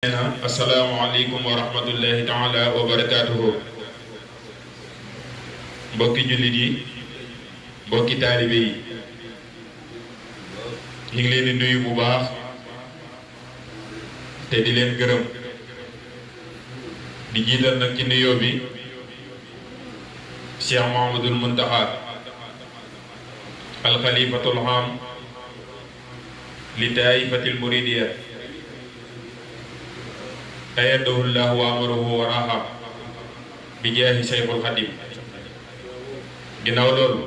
asalaamaaleykum wa rahmatullahi taala wa barakaatuhu. Mbokki jullit yi, mbokki taalibe yi, ñu ngi leen di nuyu bu baax te di leen gërëm di jiital nag ci nuyoo bi Cheikh Mouhamadoul Mountakha alxalifatul aam li taifatil muridiya ayadahu llahu wa amarahu wa raha bi jaahi Cheikhul Khadim. ginnaaw loolu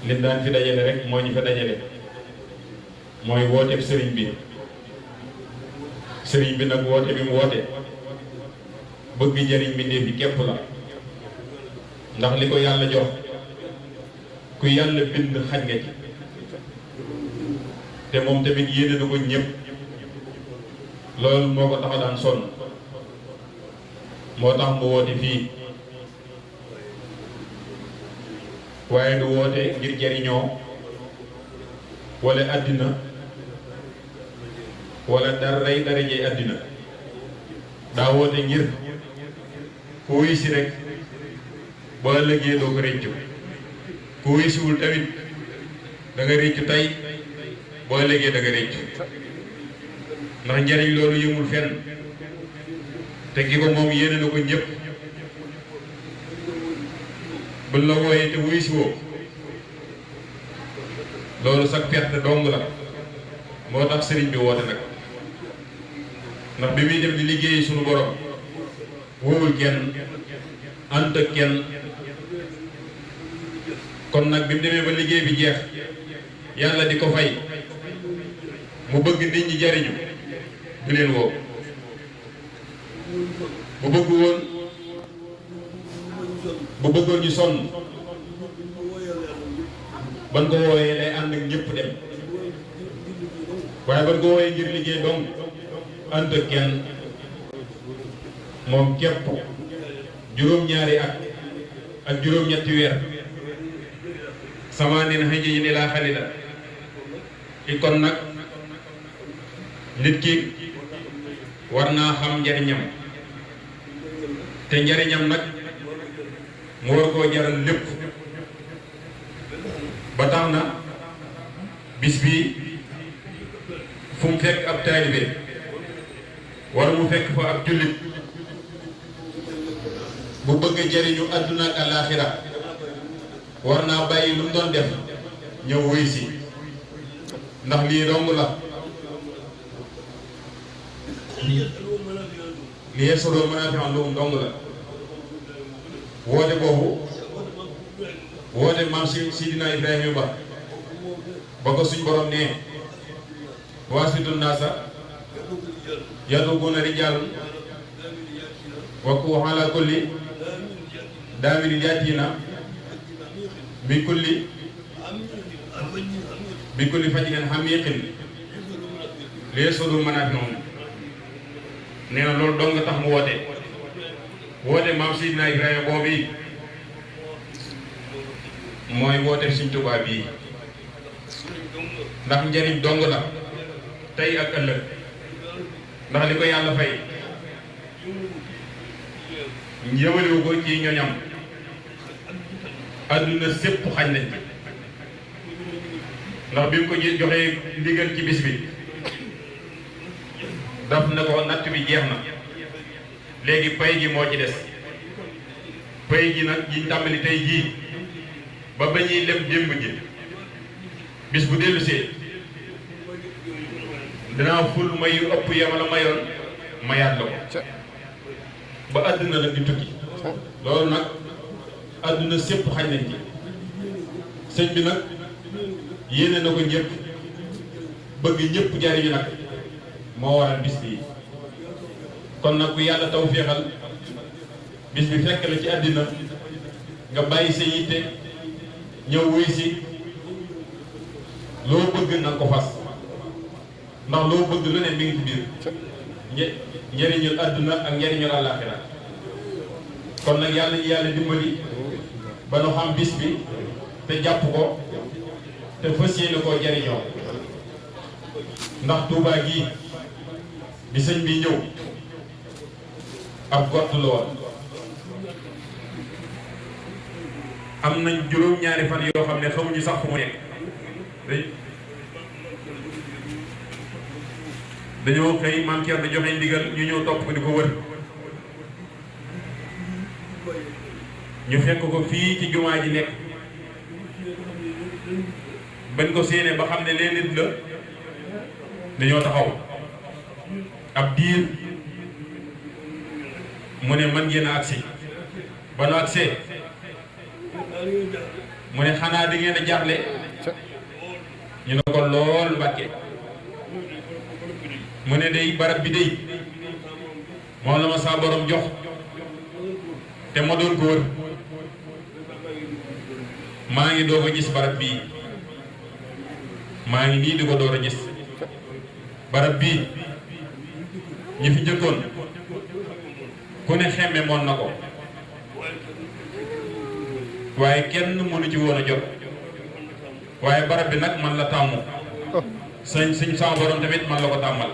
li daan fi dajale rek moo ñu fa dajale mooy wooteeb sëriñ bi nag woote bi mu woote bëgg jëriñ mbindéef bi képp la, ndax li ko yàlla jox ku yàlla bind xaj nga ci, te moom tamit yéene na ko ñëpp. loolu moo ko tax a daan sonn, moo tax mu woote fii, waaye du woote ngir jariñoo wala àddina wala daray darajey àddina. daa woote ngir ku wuy si rek boo ëllëgee doo ko réccu, ku wuy siwul tamit da nga réccu tey boo ëllëgee da nga réccu, ndax njariñ loolu yëmul fenn te ki ko moom yéene na ko ñëpp. buñ la wooyee te wuy si woo loolu sax perte dong la. moo tax sëriñ bi woote nag, ndax bi muy dem di liggéey sunu borom woowul kenn ànd ak kenn. kon nag bi mu demee ba liggéey bi jeex yàlla di ko fay, mu bëgg nit ñi jariñu du leen woo. bu bëggoon ñu sonn ban ko wooyee day ànd ak ñëpp dem, waaye ban ko wooyee ngir liggéey dong ànd ak kenn. moom képp juróom-ñaari at ak juróom-ñetti weer sama nen xëj yi ni laa xalida i kon nag nit ki war naa xam njariñam, te njariñam nag mu war koo jaral lépp. ba tax na bis bi fu mu fekk ab taalibe war mu fekk fa ab jullit bu bëgg jariñu àdduna ak alaaxira war naa bàyyi lu mu doon def ñëw wuy si, ndax lii dong la. li yeesaloo mën a fi am lu mu dong la. woote boobu woote maam Sidina Ibrahima ba ko suñ borom nee waasitu naasa yad'uuna rijaalan wa ala kulli daamirin yaatiina bi kulli fajrin amiiqin liyasalu manaafi'ahum. nee na loolu dong nga tax mu woote maam Seydina Ibrahima boobu yi mooy woote Sëriñ Tuubaa bii, ndax njariñ dong la tey ak ëllëg. ndax li ko yàlla fay njëwaliwu ko ci ñoñam, adduna sépp xañ nañ ci. ndax bi mu ko joxee ndigal ci bis bi daf na ko natt bi jeex na, léegi pay gi moo ci des. pay gi nag yiñ tàmbali tey jii ba ba ñuy lem démb ji, bis bu dellusee dinaa ful may yu ëpp yama la mayoon mayaat la ko ba àdduna la di tukki. loolu nag àdduna sépp xañ nañ ci. sëñ bi nag yéene na ko ñëpp, bëgg ñëpp jariñu nag moo waral bis bi. kon nag ku yàlla taw féexal bis bi fekk la ci àddina nga bàyyi sa yitte ñëw wuy si, loo bëgg na ko fas, ndax loo bëgg lu ne mi ngi ci biir njëriñul àdduna ak njëriñul àllaaxira. kon nag yàlla ñu yàlla dimbali ba nu xam bis bi te jàpp ko te fas yéene koo jëriñoo, ndax Tuubaa gii bi sëñ bi ñëw ab gott la woon am nañ juróom-ñaari fan yoo xam ne xamuñu sax fu mu nekk dañoo xëy maam Thierno joxe ndigal ñu ñëw topp ko di ko wër ñu fekk ko fii ci jumaa ji nekk bañ ko séenee ba xam ne leen nit la dañoo taxaw ab diir mu ne man ngeen a agsi ba nu agsee mu ne xanaa da ngeen a jaaxle ñu ne ko lool Mbàkke mu ne day barab bi day moom la ma saa borom jox te ma doon ko wër maa ngi doog a gis barab bii maa ngi nii di ko door a gis barab bii ñi fi njëkkoon ku ne xemme moon na ko waaye kenn mënu ci woon a jot waaye barab bi nag man la tàmmu sëñ sama borom tamit man la ko tàmmal